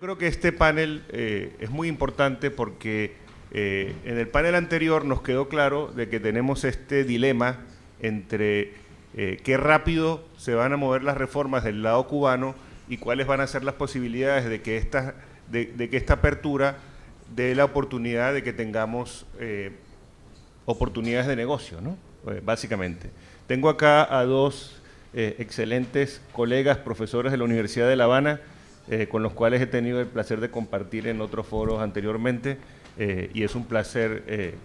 creo que este panel es muy importante porque en el panel anterior nos quedó claro de que tenemos este dilema entre qué rápido se van a mover las reformas del lado cubano y cuáles van a ser las posibilidades de que esta apertura dé la oportunidad de que tengamos oportunidades de negocio, ¿no? Básicamente. Tengo acá a dos excelentes colegas, profesores de la Universidad de La Habana, con los cuales he tenido el placer de compartir en otros foros anteriormente, y es un placer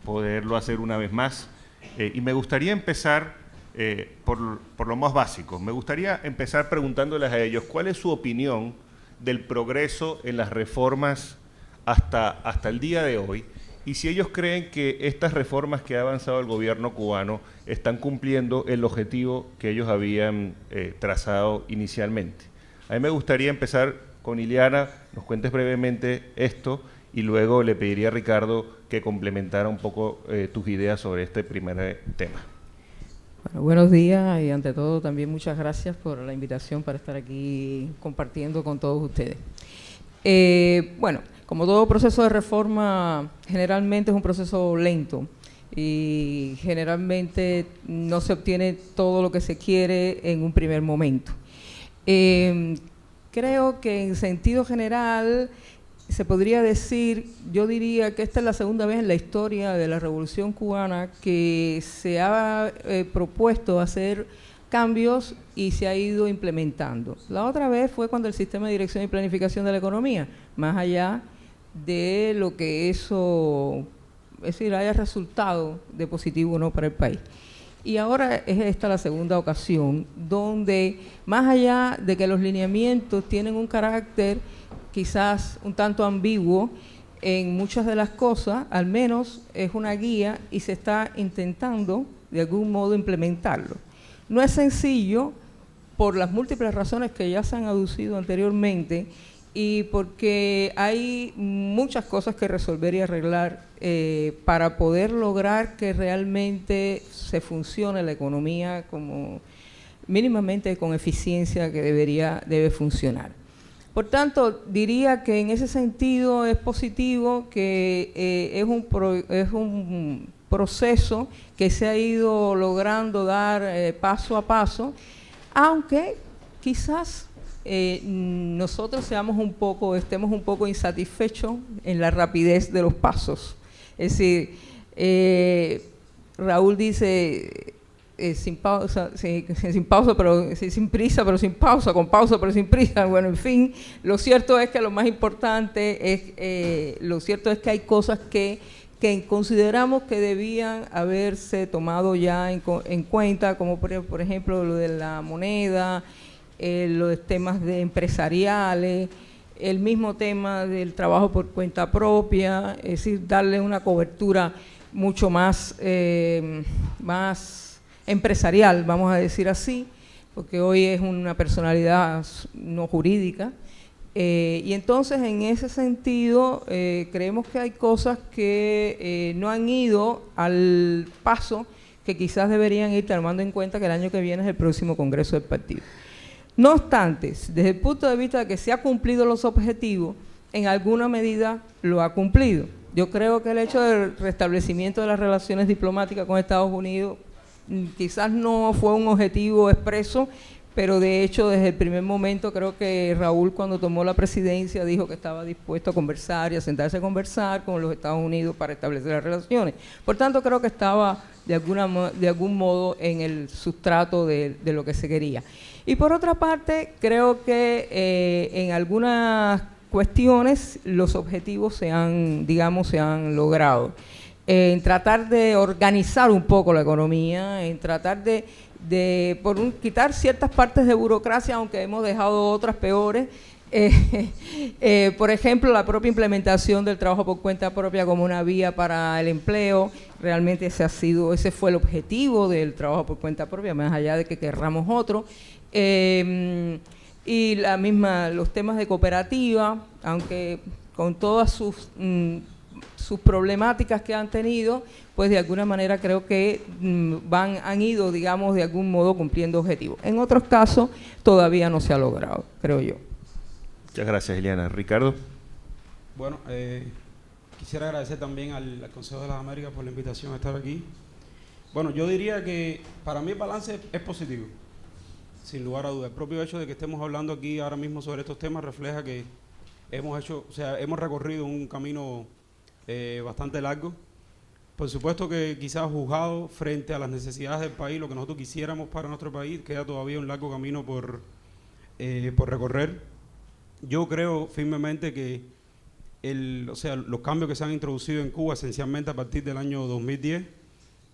poderlo hacer una vez más. Y me gustaría empezar por lo más básico. Me gustaría empezar preguntándoles a ellos cuál es su opinión del progreso en las reformas hasta el día de hoy, y si ellos creen que estas reformas que ha avanzado el gobierno cubano están cumpliendo el objetivo que ellos habían trazado inicialmente. A mí me gustaría empezar con Ileana, nos cuentes brevemente esto, y luego le pediría a Ricardo que complementara un poco tus ideas sobre este primer tema. Bueno, buenos días, y ante todo también muchas gracias por la invitación para estar aquí compartiendo con todos ustedes. Bueno, como todo proceso de reforma, generalmente es un proceso lento y generalmente no se obtiene todo lo que se quiere en un primer momento. Creo que en sentido general se podría decir, yo diría que esta es la segunda vez en la historia de la Revolución Cubana que se ha propuesto hacer cambios y se ha ido implementando. La otra vez fue cuando el sistema de dirección y planificación de la economía, más allá de lo que eso, es decir, haya resultado de positivo o no para el país. Y ahora es esta la segunda ocasión donde, más allá de que los lineamientos tienen un carácter quizás un tanto ambiguo en muchas de las cosas, al menos es una guía y se está intentando de algún modo implementarlo. No es sencillo por las múltiples razones que ya se han aducido anteriormente y porque hay muchas cosas que resolver y arreglar para poder lograr que realmente se funcione la economía como mínimamente con eficiencia que debe funcionar. Por tanto, diría que en ese sentido es positivo que es un proceso que se ha ido logrando dar paso a paso, aunque quizás nosotros estemos un poco insatisfechos en la rapidez de los pasos. Es decir, Raúl dice sin pausa, sin pausa, pero sin prisa, pero sin pausa, con pausa, pero sin prisa. Bueno, en fin, lo cierto es que lo más importante es, que hay cosas que consideramos que debían haberse tomado ya en cuenta, como por ejemplo lo de la moneda, los temas empresariales, el mismo tema del trabajo por cuenta propia, es decir, darle una cobertura mucho más empresarial, vamos a decir así, porque hoy es una personalidad no jurídica. Y entonces, en ese sentido, creemos que hay cosas que no han ido al paso que quizás deberían ir, tomando en cuenta que el año que viene es el próximo Congreso del Partido. No obstante, desde el punto de vista de que se ha cumplido los objetivos, en alguna medida lo ha cumplido. Yo creo que el hecho del restablecimiento de las relaciones diplomáticas con Estados Unidos quizás no fue un objetivo expreso, pero de hecho desde el primer momento creo que Raúl, cuando tomó la presidencia, dijo que estaba dispuesto a conversar y a sentarse a conversar con los Estados Unidos para establecer las relaciones. Por tanto, creo que estaba de algún modo en el sustrato de lo que se quería. Y por otra parte, creo que en algunas cuestiones los objetivos se han logrado. En tratar de organizar un poco la economía, en tratar de quitar ciertas partes de burocracia, aunque hemos dejado otras peores. Por ejemplo, la propia implementación del trabajo por cuenta propia como una vía para el empleo. Realmente ese fue el objetivo del trabajo por cuenta propia, más allá de que querramos otro. Y los temas de cooperativa, aunque con todas sus problemáticas que han tenido, pues de alguna manera creo que han ido, digamos, de algún modo cumpliendo objetivos. En otros casos todavía no se ha logrado, creo yo. Muchas gracias, Eliana. Ricardo. Bueno, quisiera agradecer también al Consejo de las Américas por la invitación a estar aquí. Bueno, yo diría que para mí el balance es positivo, sin lugar a dudas. El propio hecho de que estemos hablando aquí ahora mismo sobre estos temas refleja que hemos recorrido un camino bastante largo. Por supuesto que quizás juzgado frente a las necesidades del país, lo que nosotros quisiéramos para nuestro país, queda todavía un largo camino por recorrer. Yo creo firmemente que los cambios que se han introducido en Cuba, esencialmente a partir del año 2010,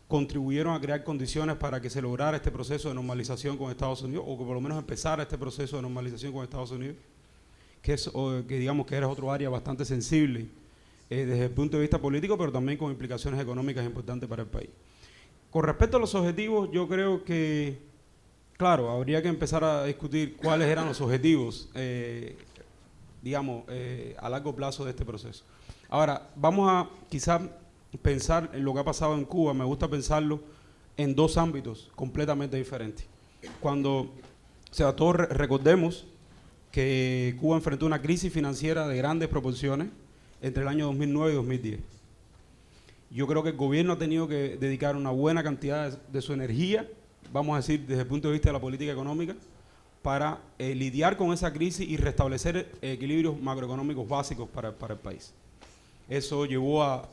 contribuyeron a crear condiciones para que se lograra este proceso de normalización con Estados Unidos, o que por lo menos empezara este proceso de normalización con Estados Unidos, que digamos que era otro área bastante sensible desde el punto de vista político, pero también con implicaciones económicas importantes para el país. Con respecto a los objetivos, yo creo que, claro, habría que empezar a discutir cuáles eran los objetivos, a largo plazo de este proceso. Ahora, vamos a quizás pensar en lo que ha pasado en Cuba. Me gusta pensarlo en dos ámbitos completamente diferentes. Todos recordemos que Cuba enfrentó una crisis financiera de grandes proporciones entre el año 2009 y 2010. Yo creo que el gobierno ha tenido que dedicar una buena cantidad de su energía, vamos a decir, desde el punto de vista de la política económica, para lidiar con esa crisis y restablecer equilibrios macroeconómicos básicos para el país. Eso llevó a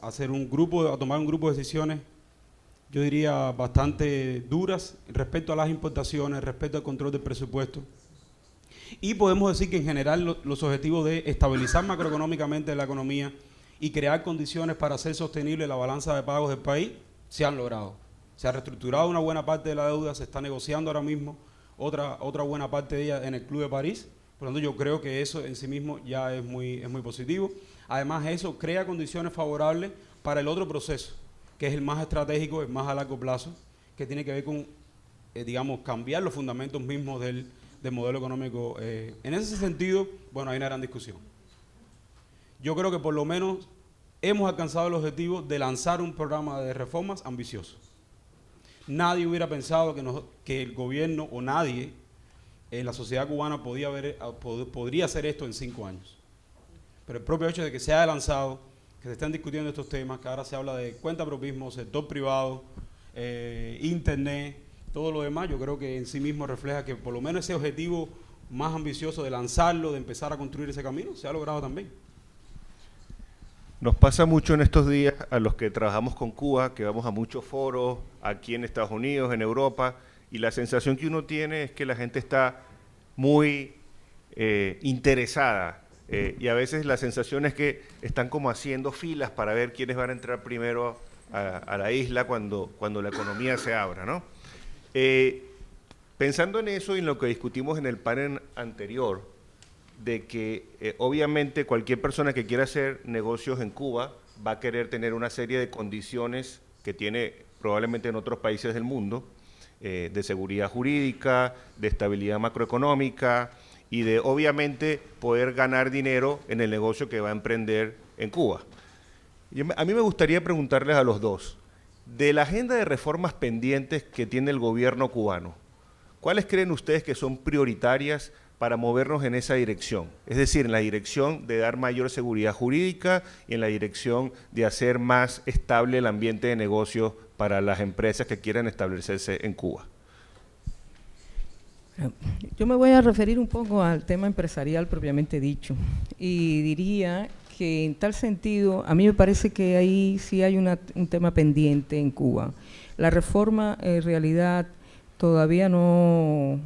tomar un grupo de decisiones, yo diría, bastante duras respecto a las importaciones, respecto al control del presupuesto. Y podemos decir que en general los objetivos de estabilizar macroeconómicamente la economía y crear condiciones para hacer sostenible la balanza de pagos del país se han logrado. Se ha reestructurado una buena parte de la deuda, se está negociando ahora mismo otra buena parte de ella en el Club de París. Por lo tanto, yo creo que eso en sí mismo ya es muy positivo. Además, eso crea condiciones favorables para el otro proceso, que es el más estratégico, el más a largo plazo, que tiene que ver con, cambiar los fundamentos mismos del modelo económico. En ese sentido, bueno, hay una gran discusión. Yo creo que por lo menos hemos alcanzado el objetivo de lanzar un programa de reformas ambicioso. Nadie hubiera pensado que el gobierno o nadie en la sociedad cubana podría hacer esto en 5 años. Pero el propio hecho de que se haya lanzado, que se estén discutiendo estos temas, que ahora se habla de cuentapropismo, sector privado, internet, todo lo demás, yo creo que en sí mismo refleja que por lo menos ese objetivo más ambicioso de lanzarlo, de empezar a construir ese camino, se ha logrado también. Nos pasa mucho en estos días a los que trabajamos con Cuba, que vamos a muchos foros aquí en Estados Unidos, en Europa, y la sensación que uno tiene es que la gente está muy interesada, y a veces la sensación es que están como haciendo filas para ver quiénes van a entrar primero a la isla cuando la economía se abra, ¿no? Pensando en eso y en lo que discutimos en el panel anterior, de que obviamente cualquier persona que quiera hacer negocios en Cuba va a querer tener una serie de condiciones que tiene probablemente en otros países del mundo, de seguridad jurídica, de estabilidad macroeconómica y de obviamente poder ganar dinero en el negocio que va a emprender en Cuba. A mí me gustaría preguntarles a los dos, de la agenda de reformas pendientes que tiene el gobierno cubano, ¿cuáles creen ustedes que son prioritarias para movernos en esa dirección? Es decir, en la dirección de dar mayor seguridad jurídica y en la dirección de hacer más estable el ambiente de negocio para las empresas que quieran establecerse en Cuba. Yo me voy a referir un poco al tema empresarial propiamente dicho y diría que en tal sentido, a mí me parece que ahí sí hay un tema pendiente en Cuba. La reforma en realidad todavía no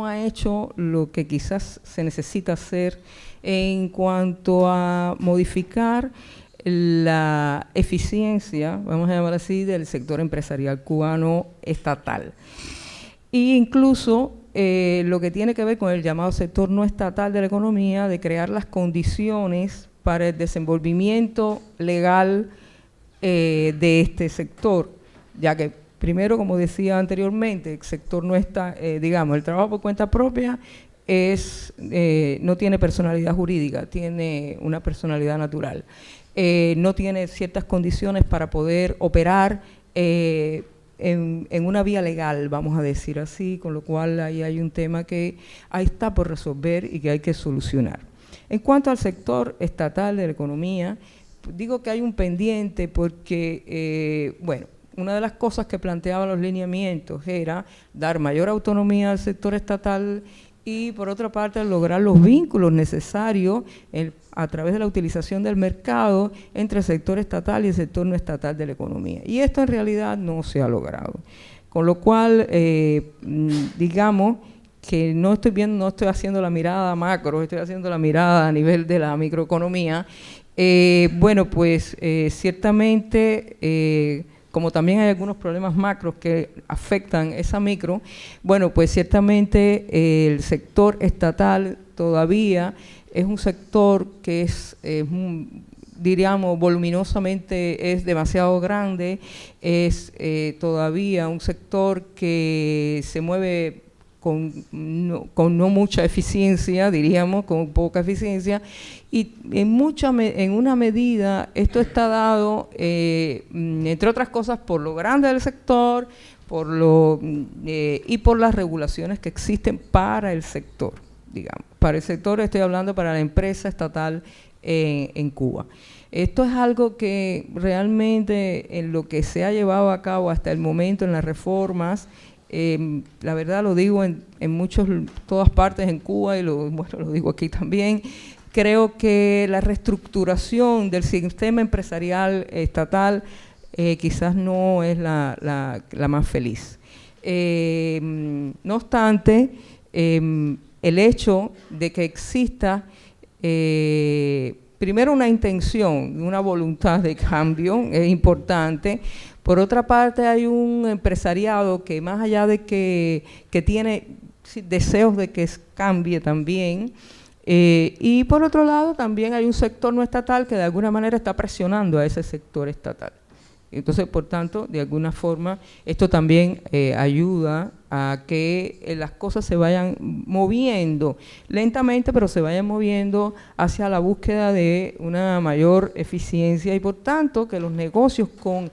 ha hecho lo que quizás se necesita hacer en cuanto a modificar la eficiencia, vamos a llamar así, del sector empresarial cubano estatal. E incluso lo que tiene que ver con el llamado sector no estatal de la economía, de crear las condiciones para el desenvolvimiento legal de este sector, ya que primero, como decía anteriormente, el sector no está, el trabajo por cuenta propia no tiene personalidad jurídica, tiene una personalidad natural. No tiene ciertas condiciones para poder operar en una vía legal, vamos a decir así, con lo cual ahí hay un tema que ahí está por resolver y que hay que solucionar. En cuanto al sector estatal de la economía, digo que hay un pendiente porque, bueno, una de las cosas que planteaban los lineamientos era dar mayor autonomía al sector estatal y, por otra parte, lograr los vínculos necesarios a través de la utilización del mercado entre el sector estatal y el sector no estatal de la economía. Y esto en realidad no se ha logrado. Con lo cual, digamos que no estoy haciendo la mirada macro, estoy haciendo la mirada a nivel de la microeconomía. Bueno, pues ciertamente, como también hay algunos problemas macros que afectan esa micro, bueno, pues ciertamente el sector estatal todavía es un sector que diríamos, voluminosamente es demasiado grande, es todavía un sector que se mueve con no mucha eficiencia, diríamos, con poca eficiencia, y en una medida esto está dado, entre otras cosas, por lo grande del sector, y por las regulaciones que existen para el sector, digamos. Para el sector, estoy hablando para la empresa estatal en Cuba. Esto es algo que realmente en lo que se ha llevado a cabo hasta el momento en las reformas, la verdad lo digo en todas partes en Cuba y lo digo aquí también, creo que la reestructuración del sistema empresarial estatal quizás no es la más feliz. No obstante, el hecho de que exista primero una intención, una voluntad de cambio es importante. Por otra parte, hay un empresariado que más allá de que tiene deseos de que cambie también, y por otro lado también hay un sector no estatal que de alguna manera está presionando a ese sector estatal. Entonces, por tanto, de alguna forma, esto también ayuda a que las cosas se vayan moviendo lentamente, pero se vayan moviendo hacia la búsqueda de una mayor eficiencia y, por tanto, que los negocios con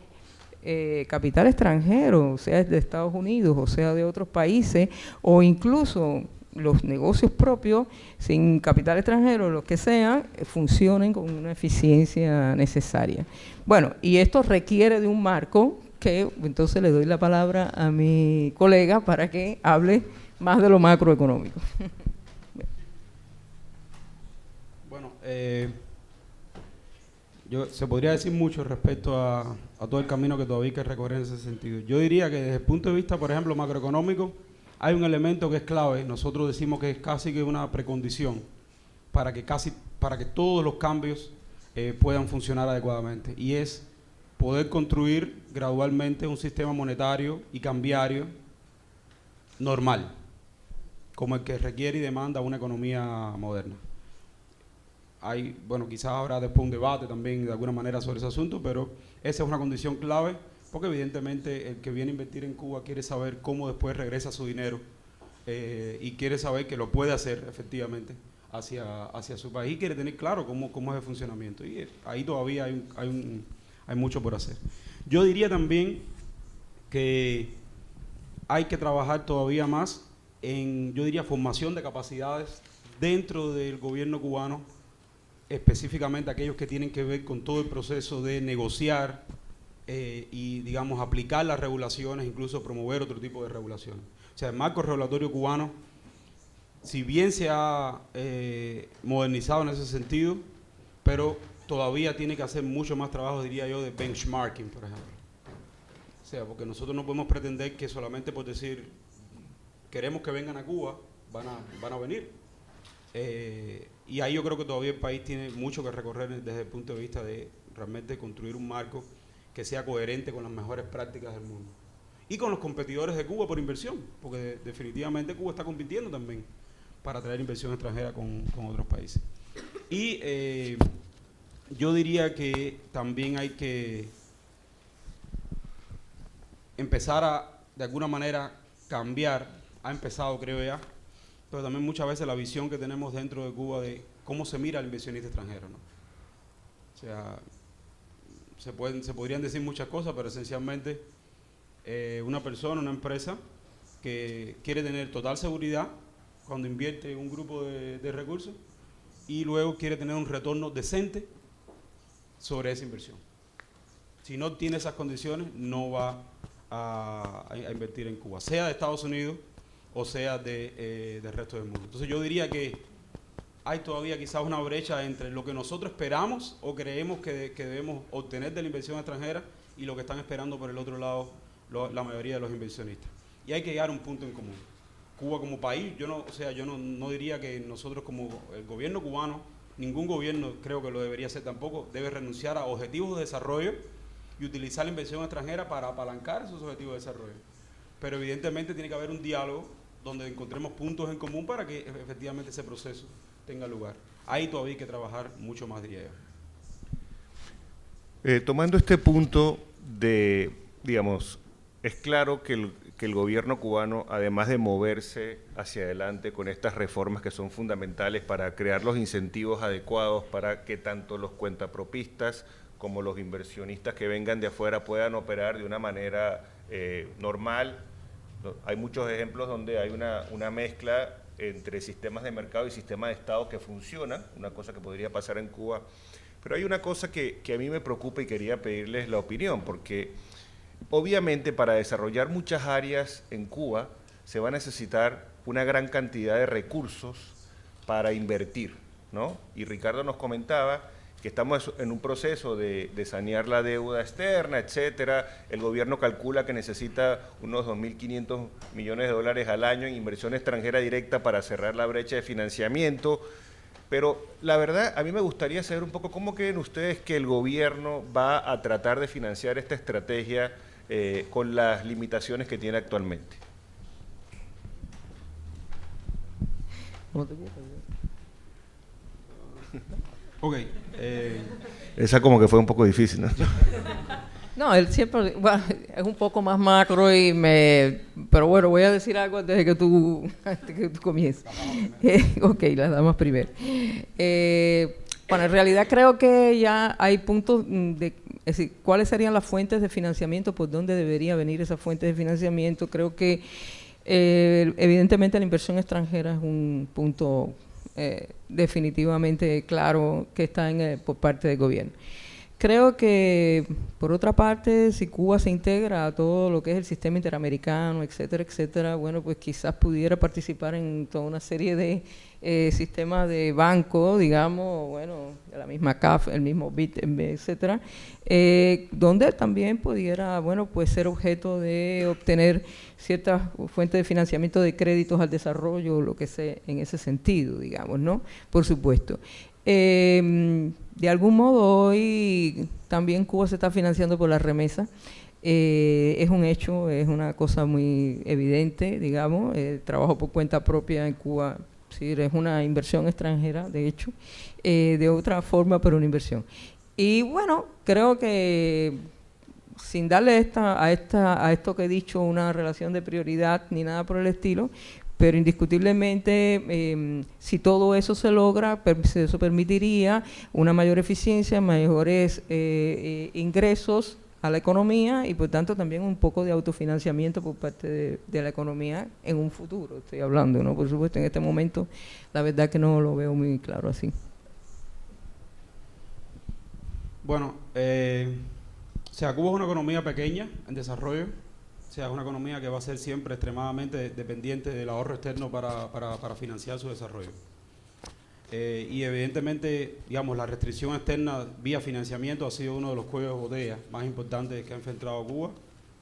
capital extranjero, o sea, de Estados Unidos, o sea, de otros países, o incluso los negocios propios, sin capital extranjero, los que sean, funcionen con una eficiencia necesaria. Bueno, y esto requiere de un marco que, entonces le doy la palabra a mi colega para que hable más de lo macroeconómico. Bueno, se podría decir mucho respecto a todo el camino que todavía hay que recorrer en ese sentido. Yo diría que desde el punto de vista, por ejemplo, macroeconómico, hay un elemento que es clave. Nosotros decimos que es casi que una precondición para que todos los cambios puedan funcionar adecuadamente, y es poder construir gradualmente un sistema monetario y cambiario normal, como el que requiere y demanda una economía moderna. Quizás habrá después un debate también de alguna manera sobre ese asunto, pero esa es una condición clave, porque evidentemente el que viene a invertir en Cuba quiere saber cómo después regresa su dinero y quiere saber que lo puede hacer efectivamente hacia su país, y quiere tener claro cómo es el funcionamiento, y ahí todavía hay mucho por hacer. Yo diría también que hay que trabajar todavía más en, yo diría, formación de capacidades dentro del gobierno cubano, específicamente aquellos que tienen que ver con todo el proceso de negociar y, digamos, aplicar las regulaciones, incluso promover otro tipo de regulaciones. O sea, el marco regulatorio cubano, si bien se ha modernizado en ese sentido, pero todavía tiene que hacer mucho más trabajo, diría yo, de benchmarking, por ejemplo. O sea, porque nosotros no podemos pretender que solamente por decir queremos que vengan a Cuba, van a venir. Y ahí yo creo que todavía el país tiene mucho que recorrer desde el punto de vista de realmente construir un marco que sea coherente con las mejores prácticas del mundo. Y con los competidores de Cuba por inversión, porque definitivamente Cuba está compitiendo también para atraer inversión extranjera con otros países. Y yo diría que también hay que empezar de alguna manera, cambiar. Ha empezado, creo ya, pero también muchas veces la visión que tenemos dentro de Cuba de cómo se mira al inversionista extranjero, ¿no? O sea, se podrían decir muchas cosas, pero esencialmente una persona, una empresa que quiere tener total seguridad cuando invierte en un grupo de recursos y luego quiere tener un retorno decente sobre esa inversión. Si no tiene esas condiciones, no va a invertir en Cuba, sea de Estados Unidos o sea del resto del mundo. Entonces yo diría que hay todavía quizás una brecha entre lo que nosotros esperamos o creemos que debemos obtener de la inversión extranjera y lo que están esperando por el otro lado la mayoría de los inversionistas. Y hay que llegar a un punto en común. Cuba como país, yo no diría que nosotros como el gobierno cubano, ningún gobierno creo que lo debería hacer tampoco, debe renunciar a objetivos de desarrollo y utilizar la inversión extranjera para apalancar esos objetivos de desarrollo. Pero evidentemente tiene que haber un diálogo donde encontremos puntos en común para que efectivamente ese proceso tenga lugar. Ahí todavía hay que trabajar mucho más, diría yo. Tomando este punto de, digamos, es claro que el gobierno cubano, además de moverse hacia adelante con estas reformas que son fundamentales para crear los incentivos adecuados para que tanto los cuentapropistas como los inversionistas que vengan de afuera puedan operar de una manera normal. Hay muchos ejemplos donde hay una mezcla entre sistemas de mercado y sistemas de Estado que funcionan, una cosa que podría pasar en Cuba. Pero hay una cosa que a mí me preocupa y quería pedirles la opinión, porque obviamente para desarrollar muchas áreas en Cuba se va a necesitar una gran cantidad de recursos para invertir, ¿no? Y Ricardo nos comentaba que estamos en un proceso de sanear la deuda externa, etcétera. El gobierno calcula que necesita unos 2.500 millones de dólares al año en inversión extranjera directa para cerrar la brecha de financiamiento. Pero la verdad, a mí me gustaría saber un poco cómo creen ustedes que el gobierno va a tratar de financiar esta estrategia con las limitaciones que tiene actualmente. Ok. Esa como que fue un poco difícil, ¿no? No, él siempre, bueno, es un poco más macro pero bueno, voy a decir algo antes de que tú comiences. Ok, las damas primero. Bueno, en realidad creo que ya hay puntos es decir, ¿cuáles serían las fuentes de financiamiento? ¿Por dónde debería venir esa fuente de financiamiento? Creo que evidentemente la inversión extranjera es un punto definitivamente claro que está por parte del gobierno. Creo que, por otra parte, si Cuba se integra a todo lo que es el sistema interamericano, etcétera, etcétera, bueno, pues quizás pudiera participar en toda una serie de sistemas de banco, digamos, bueno, de la misma CAF, el mismo BID, etcétera, donde también pudiera, bueno, pues ser objeto de obtener ciertas fuentes de financiamiento de créditos al desarrollo, lo que sea en ese sentido, digamos, ¿no? Por supuesto. De algún modo hoy también Cuba se está financiando por la remesa. Es un hecho, es una cosa muy evidente, digamos. Trabajo por cuenta propia en Cuba, sí, es una inversión extranjera, de hecho, de otra forma, pero una inversión. Y bueno, creo que sin darle a esto que he dicho una relación de prioridad ni nada por el estilo, pero indiscutiblemente si todo eso se logra, eso permitiría una mayor eficiencia, mayores ingresos a la economía y por tanto también un poco de autofinanciamiento por parte de la economía en un futuro, estoy hablando, ¿no? Por supuesto, en este momento la verdad que no lo veo muy claro así. Bueno, o sea, Cuba es una economía pequeña en desarrollo. O sea, es una economía que va a ser siempre extremadamente dependiente del ahorro externo para financiar su desarrollo. Y evidentemente, digamos, la restricción externa vía financiamiento ha sido uno de los cuellos de botella más importantes que ha enfrentado Cuba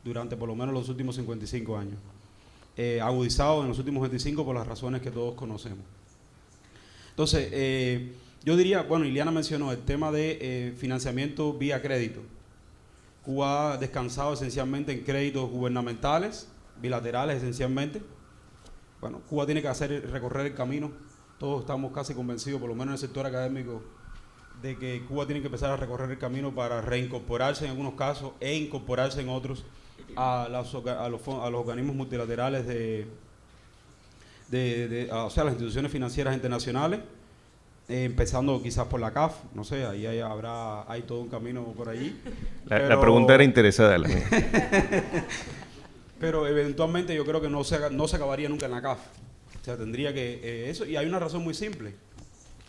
durante por lo menos los últimos 55 años. Agudizado en los últimos 25 por las razones que todos conocemos. Entonces, yo diría, bueno, Ileana mencionó el tema de financiamiento vía crédito. Cuba ha descansado esencialmente en créditos gubernamentales, bilaterales esencialmente. Bueno, Cuba tiene que recorrer el camino. Todos estamos casi convencidos, por lo menos en el sector académico, de que Cuba tiene que empezar a recorrer el camino para reincorporarse en algunos casos e incorporarse en otros a los organismos multilaterales o sea, las instituciones financieras internacionales. Empezando quizás por la CAF, no sé, ahí hay todo un camino por allí. La pregunta era interesada, la mía. pero eventualmente yo creo que no se acabaría nunca en la CAF. O sea, tendría que eso, y hay una razón muy simple.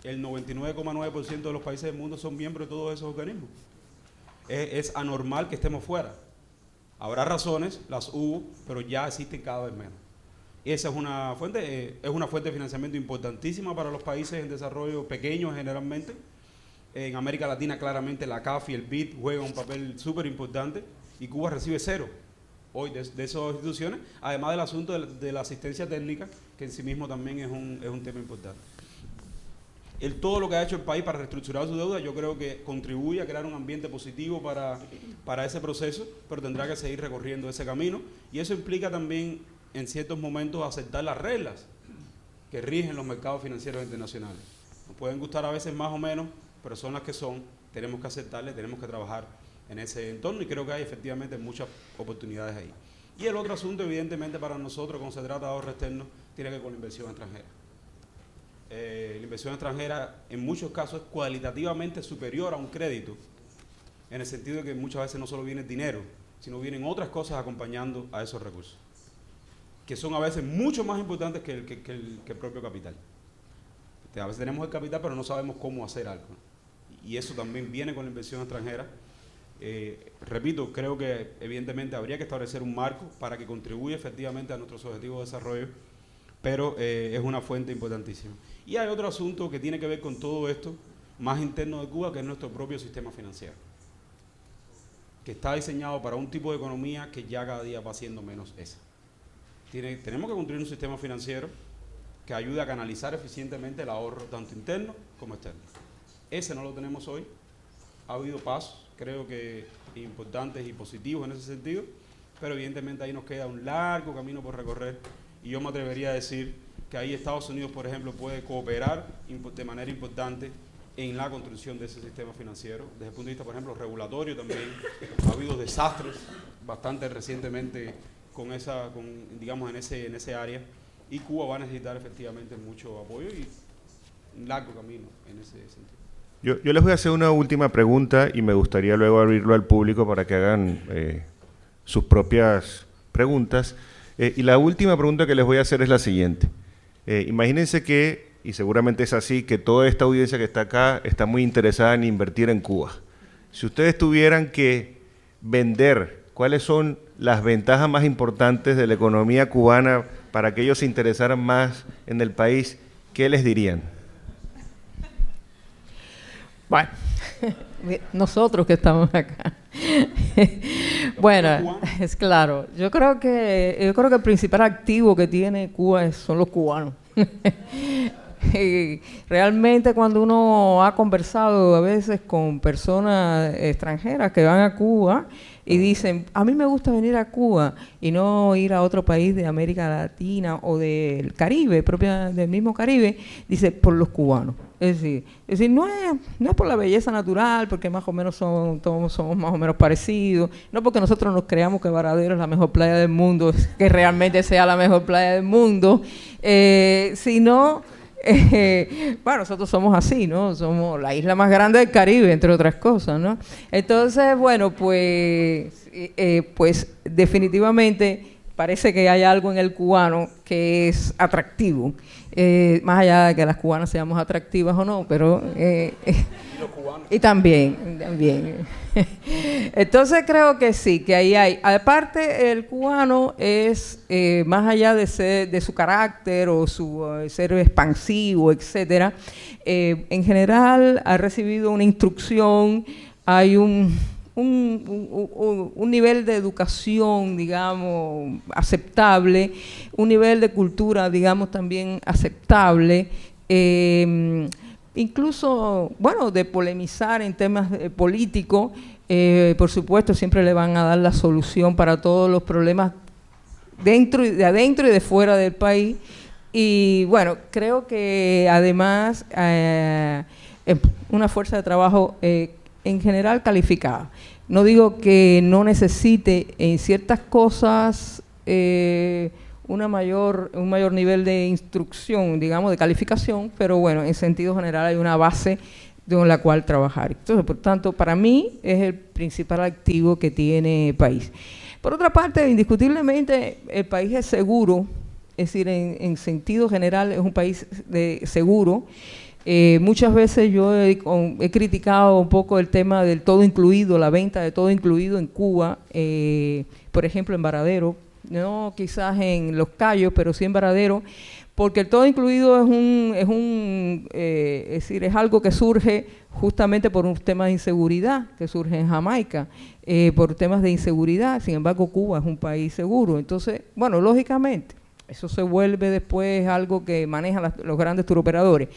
El 99,9% de los países del mundo son miembros de todos esos organismos. Es anormal que estemos fuera. Habrá razones, las hubo, pero ya existen cada vez menos. Y esa es una fuente de financiamiento importantísima para los países en desarrollo pequeños generalmente. En América Latina claramente la CAF y el BID juegan un papel súper importante y Cuba recibe cero hoy de esas instituciones, además del asunto de la asistencia técnica, que en sí mismo también es un tema importante. Todo lo que ha hecho el país para reestructurar su deuda, yo creo que contribuye a crear un ambiente positivo para ese proceso, pero tendrá que seguir recorriendo ese camino, y eso implica también, en ciertos momentos, aceptar las reglas que rigen los mercados financieros internacionales. Nos pueden gustar a veces más o menos, pero son las que son, tenemos que aceptarlas, tenemos que trabajar en ese entorno, y creo que hay efectivamente muchas oportunidades ahí. Y el otro asunto, evidentemente, para nosotros, cuando se trata de ahorro externo, tiene que ver con la inversión extranjera. La inversión extranjera en muchos casos es cualitativamente superior a un crédito, en el sentido de que muchas veces no solo viene el dinero, sino vienen otras cosas acompañando a esos recursos, que son a veces mucho más importantes que el propio capital. A veces tenemos el capital, pero no sabemos cómo hacer algo, ¿no? Y eso también viene con la inversión extranjera. Repito, creo que evidentemente habría que establecer un marco para que contribuya efectivamente a nuestros objetivos de desarrollo, pero es una fuente importantísima. Y hay otro asunto que tiene que ver con todo esto, más interno de Cuba, que es nuestro propio sistema financiero, que está diseñado para un tipo de economía que ya cada día va siendo menos esa. Tenemos que construir un sistema financiero que ayude a canalizar eficientemente el ahorro, tanto interno como externo. Ese no lo tenemos hoy. Ha habido pasos, creo que importantes y positivos en ese sentido, pero evidentemente ahí nos queda un largo camino por recorrer, y yo me atrevería a decir que ahí Estados Unidos, por ejemplo, puede cooperar de manera importante en la construcción de ese sistema financiero. Desde el punto de vista, por ejemplo, regulatorio también, ha habido desastres bastante recientemente digamos, en ese área, y Cuba va a necesitar efectivamente mucho apoyo y un largo camino en ese sentido. Yo les voy a hacer una última pregunta y me gustaría luego abrirlo al público para que hagan sus propias preguntas. Y la última pregunta que les voy a hacer es la siguiente. Imagínense que, y seguramente es así, que toda esta audiencia que está acá está muy interesada en invertir en Cuba. Si ustedes tuvieran que vender, ¿cuáles son las ventajas más importantes de la economía cubana para que ellos se interesaran más en el país? ¿Qué les dirían? Bueno, nosotros que estamos acá. Bueno, es claro. Yo creo que el principal activo que tiene Cuba son los cubanos. Realmente cuando uno ha conversado a veces con personas extranjeras que van a Cuba y dicen, a mí me gusta venir a Cuba y no ir a otro país de América Latina o del Caribe, del mismo Caribe, dice, por los cubanos. Es decir, no es por la belleza natural, porque más o menos somos más o menos parecidos, no porque nosotros nos creamos que Varadero es la mejor playa del mundo, que realmente sea la mejor playa del mundo, sino... bueno, nosotros somos así, ¿no? Somos la isla más grande del Caribe, entre otras cosas, ¿no? Entonces, bueno, pues definitivamente parece que hay algo en el cubano que es atractivo, más allá de que las cubanas seamos atractivas o no, pero... y también. Entonces creo que sí, que ahí hay. Aparte, el cubano es, más allá de su carácter o su ser expansivo, etcétera, en general ha recibido una instrucción, hay un nivel de educación, digamos, aceptable, un nivel de cultura, digamos, también aceptable, incluso, bueno, de polemizar en temas políticos, por supuesto, siempre le van a dar la solución para todos los problemas de adentro y de fuera del país. Y bueno, creo que además una fuerza de trabajo en general calificada. No digo que no necesite en ciertas cosas un mayor nivel de instrucción, digamos, de calificación, pero bueno, en sentido general hay una base con la cual trabajar. Entonces, por tanto, para mí es el principal activo que tiene el país. Por otra parte, indiscutiblemente, el país es seguro, es decir, en sentido general es un país seguro. Muchas veces yo he criticado un poco el tema del todo incluido, la venta de todo incluido en Cuba, por ejemplo en Varadero, no quizás en Los Cayos, pero sí en Varadero, porque el todo incluido es decir, es algo que surge justamente por un tema de inseguridad, que surge en Jamaica, por temas de inseguridad. Sin embargo, Cuba es un país seguro. Entonces, bueno, lógicamente, eso se vuelve después algo que manejan los grandes turoperadores.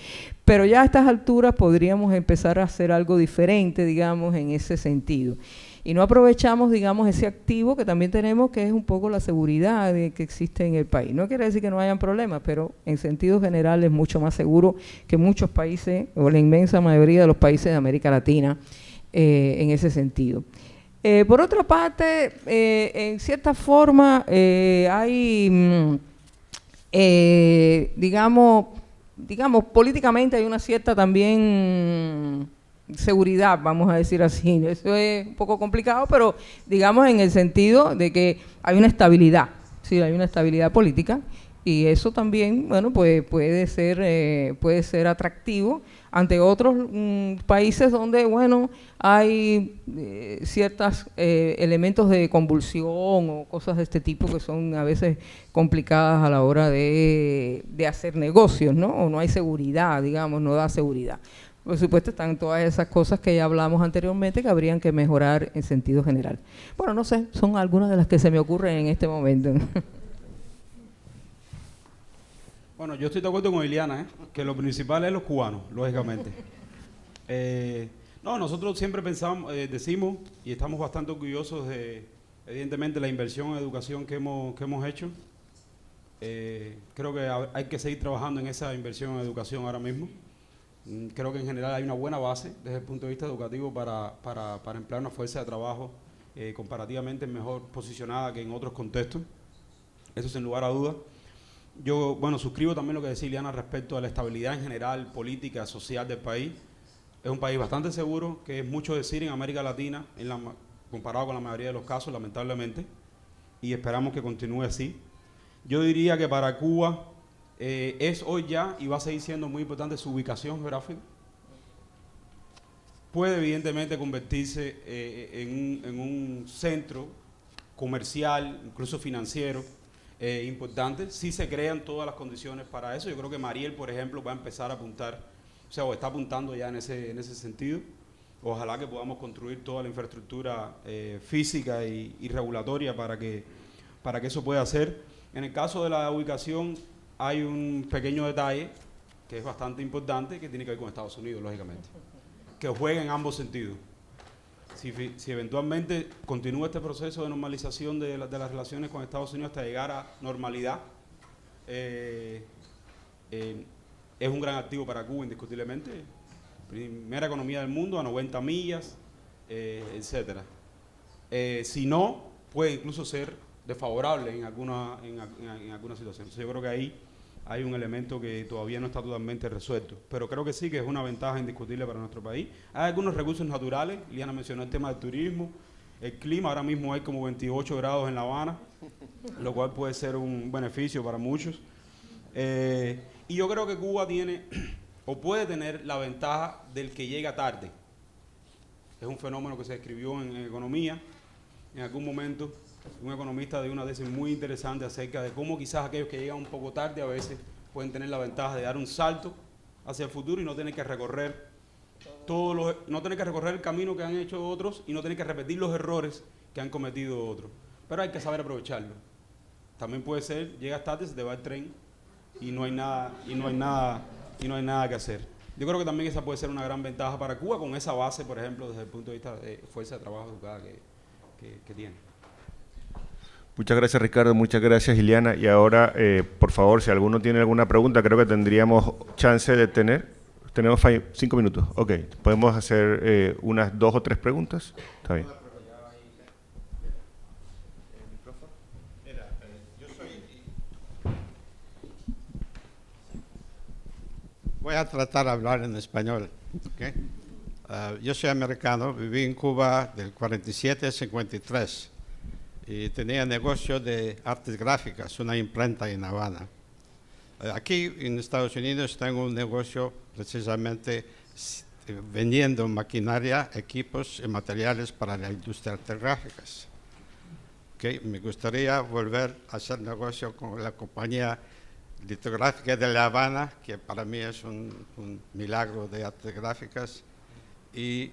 Pero ya a estas alturas podríamos empezar a hacer algo diferente, digamos, en ese sentido. Y no aprovechamos, digamos, ese activo que también tenemos, que es un poco la seguridad que existe en el país. No quiere decir que no hayan problemas, pero en sentido general es mucho más seguro que muchos países, o la inmensa mayoría de los países de América Latina, en ese sentido. Por otra parte, en cierta forma, hay, digamos, políticamente hay una cierta también seguridad, vamos a decir así. Eso es un poco complicado, pero digamos en el sentido de que hay una estabilidad, sí, hay una estabilidad política, y eso también, bueno, pues puede ser atractivo ante otros países donde, bueno, hay ciertos elementos de convulsión o cosas de este tipo que son a veces complicadas a la hora de hacer negocios, ¿no? O no hay seguridad, digamos, no da seguridad. Por supuesto, están todas esas cosas que ya hablamos anteriormente que habrían que mejorar en sentido general. Bueno, no sé, son algunas de las que se me ocurren en este momento. Bueno, yo estoy de acuerdo con Iliana, que lo principal es los cubanos, lógicamente. No, nosotros siempre pensamos, decimos, y estamos bastante orgullosos de, evidentemente, la inversión en educación que hemos hecho. Creo que hay que seguir trabajando en esa inversión en educación ahora mismo. Creo que en general hay una buena base desde el punto de vista educativo para emplear una fuerza de trabajo comparativamente mejor posicionada que en otros contextos. Eso sin lugar a dudas. Yo, bueno, suscribo también lo que decía Iliana respecto a la estabilidad en general, política, social del país. Es un país bastante seguro, que es mucho decir en América Latina, comparado con la mayoría de los casos, lamentablemente, y esperamos que continúe así. Yo diría que para Cuba es hoy ya, y va a seguir siendo muy importante, su ubicación geográfica. Puede evidentemente convertirse en un centro comercial, incluso financiero, importante, si se crean todas las condiciones para eso. Yo creo que Mariel, por ejemplo, va a empezar a apuntar, o está apuntando ya en ese sentido. Ojalá que podamos construir toda la infraestructura física y regulatoria para que eso pueda ser. En el caso de la ubicación hay un pequeño detalle que es bastante importante, que tiene que ver con Estados Unidos, lógicamente, que juega en ambos sentidos. Si eventualmente continúa este proceso de normalización de las relaciones con Estados Unidos hasta llegar a normalidad, es un gran activo para Cuba, indiscutiblemente. Primera economía del mundo, a 90 millas, etcétera. Si no, puede incluso ser desfavorable en alguna situación. Entonces yo creo que ahí hay un elemento que todavía no está totalmente resuelto, pero creo que sí que es una ventaja indiscutible para nuestro país. Hay algunos recursos naturales, Liana mencionó el tema del turismo, el clima, ahora mismo hay como 28 grados en La Habana, lo cual puede ser un beneficio para muchos. Y yo creo que Cuba tiene, o puede tener, la ventaja del que llega tarde. Es un fenómeno que se describió en economía, en algún momento. Un economista dio una tesis muy interesante acerca de cómo quizás aquellos que llegan un poco tarde a veces pueden tener la ventaja de dar un salto hacia el futuro y no tener que recorrer el camino que han hecho otros y no tener que repetir los errores que han cometido otros. Pero hay que saber aprovecharlo. También puede ser, llegas tarde, se te va el tren y no hay nada que hacer. Yo creo que también esa puede ser una gran ventaja para Cuba con esa base, por ejemplo, desde el punto de vista de fuerza de trabajo educada que tiene. Muchas gracias, Ricardo. Muchas gracias, Iliana. Y ahora, por favor, si alguno tiene alguna pregunta, creo que tendríamos chance de tener. Tenemos 5 minutos. Ok, podemos hacer unas 2 o 3 preguntas. Está bien. Voy a tratar de hablar en español. ¿Okay? Yo soy americano, viví en Cuba del 47 al 53. y tenía negocio de artes gráficas, una imprenta en Habana. Aquí en Estados Unidos tengo un negocio precisamente vendiendo maquinaria, equipos y materiales para la industria de artes gráficas. Okay, me gustaría volver a hacer negocio con la compañía litográfica de La Habana, que para mí es un milagro de artes gráficas. ¿Y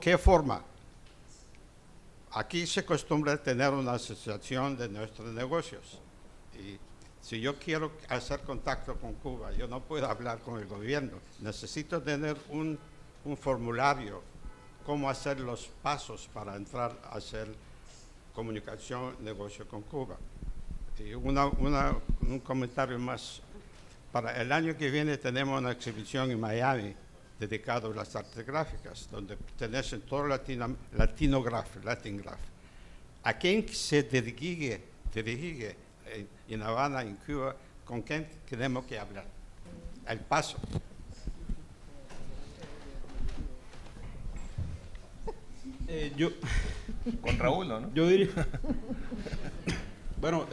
qué forma? Aquí se acostumbra tener una asociación de nuestros negocios. Y si yo quiero hacer contacto con Cuba, yo no puedo hablar con el gobierno. Necesito tener un formulario, cómo hacer los pasos para entrar a hacer comunicación, negocio con Cuba. Y un comentario más. Para el año que viene tenemos una exhibición en Miami dedicada a las artes gráficas, donde pertenecen todo Latin Graph. ¿A quién se dirige en Habana, en Cuba? ¿Con quién tenemos que hablar? El paso. Con Raúl, ¿no? Yo diría, bueno,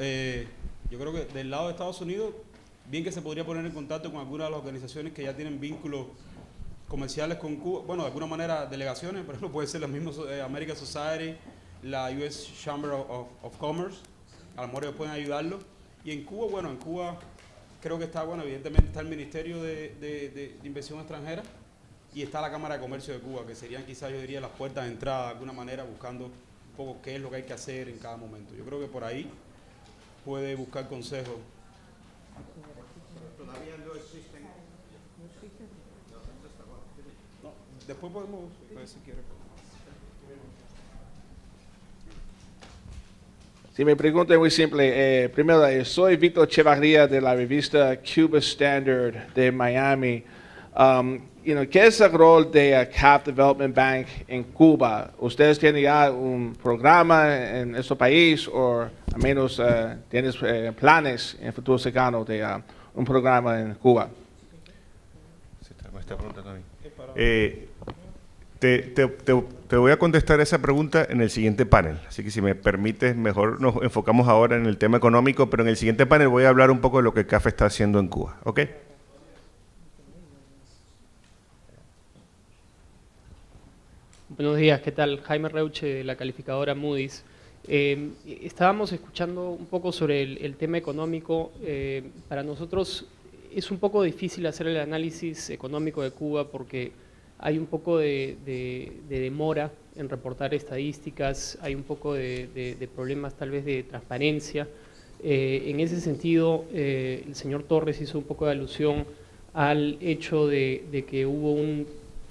yo creo que del lado de Estados Unidos, bien que se podría poner en contacto con algunas de las organizaciones que ya tienen vínculos comerciales con Cuba, bueno, de alguna manera delegaciones, por ejemplo, puede ser la misma American Society, la US Chamber of Commerce, a lo mejor ellos pueden ayudarlo. Y en Cuba, bueno, en Cuba creo que está, bueno, evidentemente está el Ministerio de Inversión Extranjera y está la Cámara de Comercio de Cuba, que serían quizás, yo diría, las puertas de entrada de alguna manera, buscando un poco qué es lo que hay que hacer en cada momento. Yo creo que por ahí puede buscar consejos. Todavía no existen. No, después podemos ver si quiere. Sí, mi pregunta es muy simple. Primero, soy Víctor Echevarría de la revista Cuba Standard de Miami. ¿Qué es el rol de CAF Development Bank en Cuba? ¿Ustedes tienen ya un programa en este país o al menos tienes planes en el futuro cercano de un programa en Cuba? Esta pregunta también. Te voy a contestar esa pregunta en el siguiente panel, así que si me permites, mejor nos enfocamos ahora en el tema económico, pero en el siguiente panel voy a hablar un poco de lo que CAF está haciendo en Cuba, ¿ok? Buenos días, ¿qué tal? Jaime Reuche de la calificadora Moody's. Estábamos escuchando un poco sobre el tema económico. Para nosotros es un poco difícil hacer el análisis económico de Cuba porque hay un poco de demora en reportar estadísticas, hay un poco de problemas tal vez de transparencia. En ese sentido, el señor Torres hizo un poco de alusión al hecho de que hubo un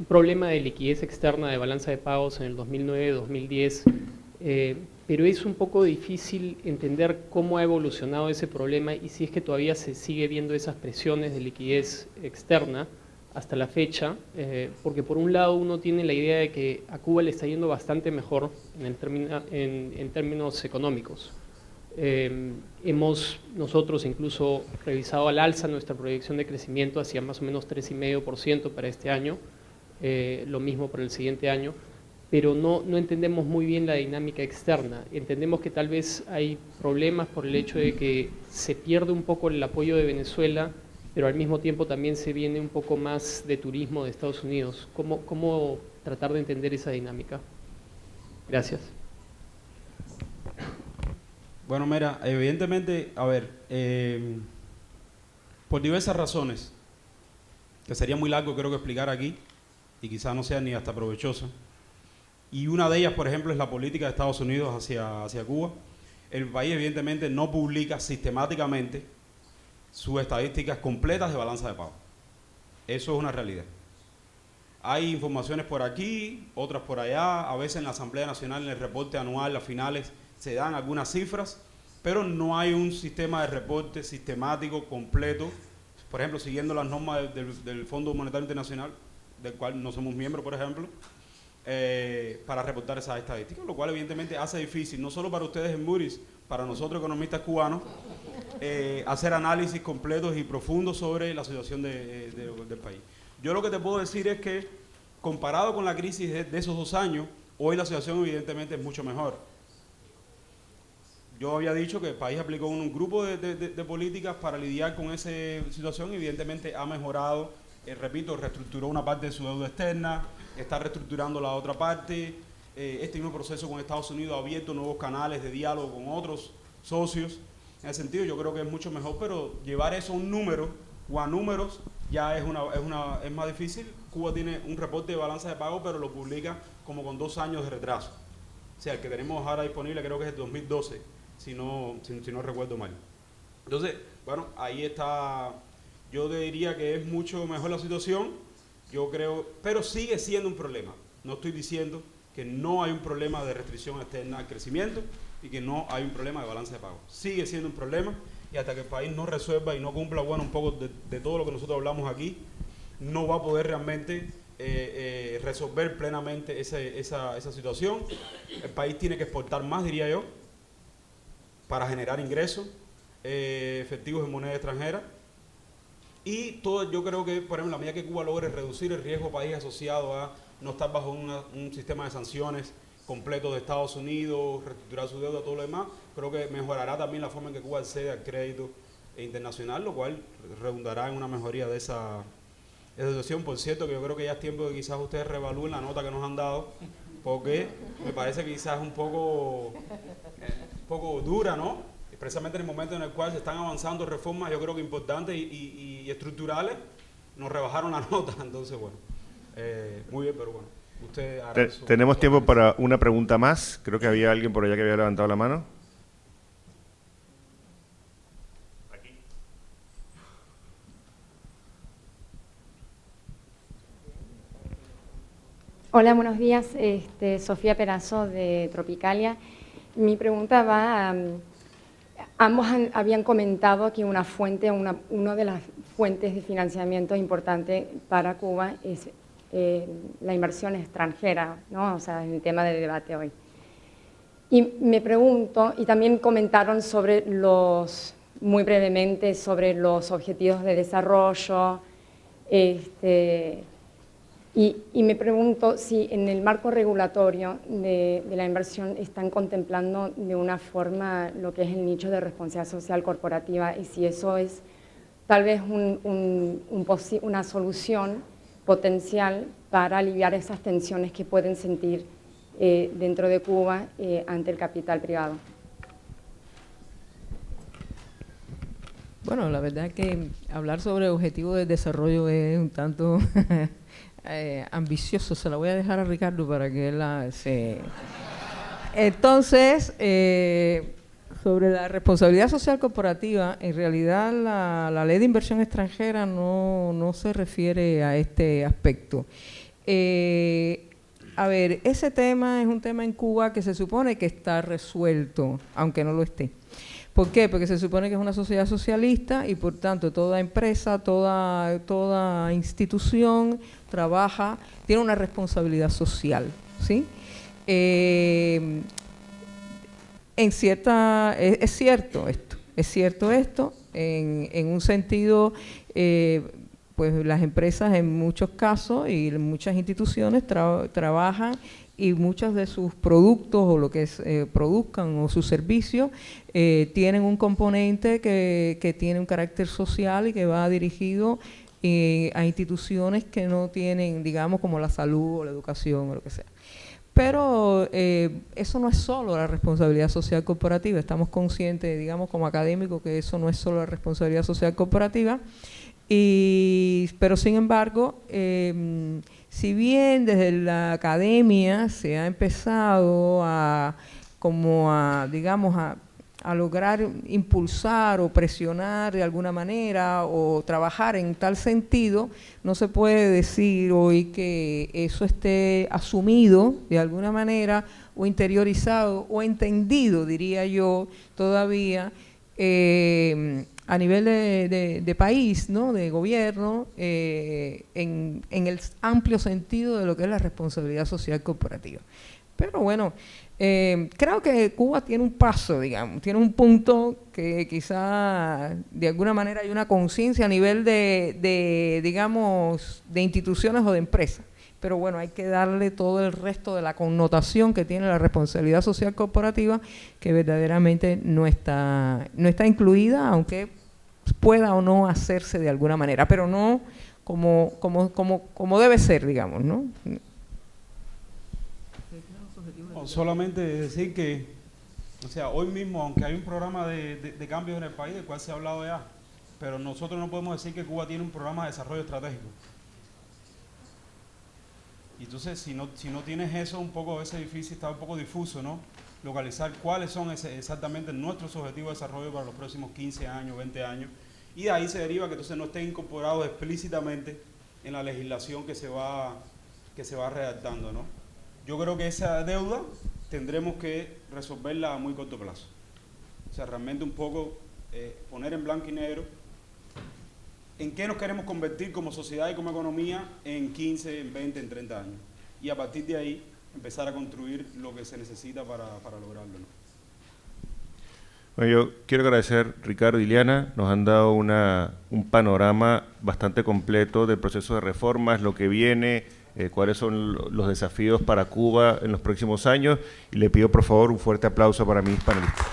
problema de liquidez externa de balanza de pagos en el 2009-2010, pero es un poco difícil entender cómo ha evolucionado ese problema y si es que todavía se sigue viendo esas presiones de liquidez externa hasta la fecha, porque por un lado uno tiene la idea de que a Cuba le está yendo bastante mejor en términos económicos. Hemos nosotros incluso revisado al alza nuestra proyección de crecimiento hacia más o menos 3,5% para este año, lo mismo para el siguiente año, pero no entendemos muy bien la dinámica externa. Entendemos que tal vez hay problemas por el hecho de que se pierde un poco el apoyo de Venezuela, pero al mismo tiempo también se viene un poco más de turismo de Estados Unidos. ¿Cómo tratar de entender esa dinámica? Gracias. Bueno, mira, evidentemente, a ver, por diversas razones, que sería muy largo creo que explicar aquí, y quizás no sea ni hasta provechoso, y una de ellas, por ejemplo, es la política de Estados Unidos hacia Cuba. El país evidentemente no publica sistemáticamente sus estadísticas completas de balanza de pago. Eso es una realidad. Hay informaciones por aquí, otras por allá, a veces en la Asamblea Nacional, en el reporte anual, a finales, se dan algunas cifras, pero no hay un sistema de reporte sistemático, completo, por ejemplo, siguiendo las normas del Fondo Monetario Internacional, del cual no somos miembros, por ejemplo, para reportar esas estadísticas, lo cual evidentemente hace difícil, no solo para ustedes en Moody's, para nosotros economistas cubanos, hacer análisis completos y profundos sobre la situación del país. Yo lo que te puedo decir es que, comparado con la crisis de esos 2 años, hoy la situación evidentemente es mucho mejor. yo había dicho que el país aplicó un grupo de políticas para lidiar con esa situación y evidentemente ha mejorado, repito, reestructuró una parte de su deuda externa, está reestructurando la otra parte, este mismo proceso con Estados Unidos ha abierto nuevos canales de diálogo con otros socios. En ese sentido yo creo que es mucho mejor, pero llevar eso a un número o a números ya es más difícil. Cuba tiene un reporte de balanza de pago, pero lo publica como con 2 años de retraso. O sea, el que tenemos ahora disponible creo que es el 2012, si no recuerdo mal. Entonces, bueno, ahí está. Yo te diría que es mucho mejor la situación, yo creo, pero sigue siendo un problema. No estoy diciendo que no hay un problema de restricción externa al crecimiento y que no hay un problema de balance de pago. Sigue siendo un problema y hasta que el país no resuelva y no cumpla, bueno, un poco de todo lo que nosotros hablamos aquí, no va a poder realmente resolver plenamente esa situación. El país tiene que exportar más, diría yo, para generar ingresos efectivos en moneda extranjera. Y todo, yo creo que, por ejemplo, a medida que Cuba logre reducir el riesgo país asociado a no estar bajo un sistema de sanciones completo de Estados Unidos, reestructurar su deuda, todo lo demás, creo que mejorará también la forma en que Cuba accede al crédito internacional, lo cual redundará en una mejoría de esa situación. Por cierto, que yo creo que ya es tiempo de que quizás ustedes reevalúen la nota que nos han dado, porque me parece que quizás es un poco dura, ¿no? Precisamente en el momento en el cual se están avanzando reformas, yo creo que importantes y estructurales, nos rebajaron la nota. Entonces, bueno, muy bien, pero bueno, usted hará tenemos tiempo para una pregunta más. Creo que había alguien por allá que había levantado la mano. Aquí. Hola, buenos días. Sofía Perazo de Tropicalia. Mi pregunta va a... Ambos habían comentado que una de las fuentes de financiamiento importante para Cuba es la inversión extranjera, ¿no? O sea, es el tema del debate hoy. Y me pregunto, y también comentaron muy brevemente sobre los objetivos de desarrollo, y me pregunto si en el marco regulatorio de la inversión están contemplando de una forma lo que es el nicho de responsabilidad social corporativa y si eso es tal vez una solución potencial para aliviar esas tensiones que pueden sentir dentro de Cuba ante el capital privado. Bueno, la verdad es que hablar sobre objetivos de desarrollo es un tanto... ambicioso, se la voy a dejar a Ricardo para que él se... Entonces, sobre la responsabilidad social corporativa, en realidad la ley de inversión extranjera no se refiere a este aspecto. A ver, ese tema es un tema en Cuba que se supone que está resuelto, aunque no lo esté. ¿Por qué? Porque se supone que es una sociedad socialista y por tanto toda empresa, toda institución trabaja, tiene una responsabilidad social, ¿sí? Es cierto esto, en un sentido, pues las empresas en muchos casos y muchas instituciones trabajan y muchos de sus productos o lo que produzcan o sus servicios tienen un componente que tiene un carácter social y que va dirigido a instituciones que no tienen, digamos, como la salud o la educación o lo que sea. Pero eso no es solo la responsabilidad social corporativa, estamos conscientes, digamos, como académicos, que eso no es solo la responsabilidad social corporativa, pero sin embargo, si bien desde la academia se ha empezado a lograr impulsar o presionar de alguna manera o trabajar en tal sentido, no se puede decir hoy que eso esté asumido de alguna manera o interiorizado o entendido, diría yo, todavía a nivel de país, ¿no? De gobierno, en el amplio sentido de lo que es la responsabilidad social corporativa. Pero bueno, creo que Cuba tiene un paso, digamos, tiene un punto que quizá de alguna manera hay una conciencia a nivel digamos, de instituciones o de empresas. pero bueno, hay que darle todo el resto de la connotación que tiene la responsabilidad social corporativa, que verdaderamente no está incluida, aunque pueda o no hacerse de alguna manera, pero no como debe ser, digamos, ¿no? Solamente decir que, o sea, hoy mismo, aunque hay un programa de cambios en el país, del cual se ha hablado ya, pero nosotros no podemos decir que Cuba tiene un programa de desarrollo estratégico. Y entonces, si no tienes eso, un poco a veces difícil, está un poco difuso, ¿no? Localizar cuáles son exactamente nuestros objetivos de desarrollo para los próximos 15 años, 20 años. Y de ahí se deriva que entonces no estén incorporados explícitamente en la legislación que se va redactando, ¿no? Yo creo que esa deuda tendremos que resolverla a muy corto plazo. O sea, realmente un poco poner en blanco y negro en qué nos queremos convertir como sociedad y como economía en 15, en 20, en 30 años. Y a partir de ahí empezar a construir lo que se necesita para lograrlo, ¿no? Bueno, yo quiero agradecer a Ricardo y Liliana, nos han dado un panorama bastante completo del proceso de reformas, lo que viene, cuáles son los desafíos para Cuba en los próximos años, y le pido por favor un fuerte aplauso para mis panelistas.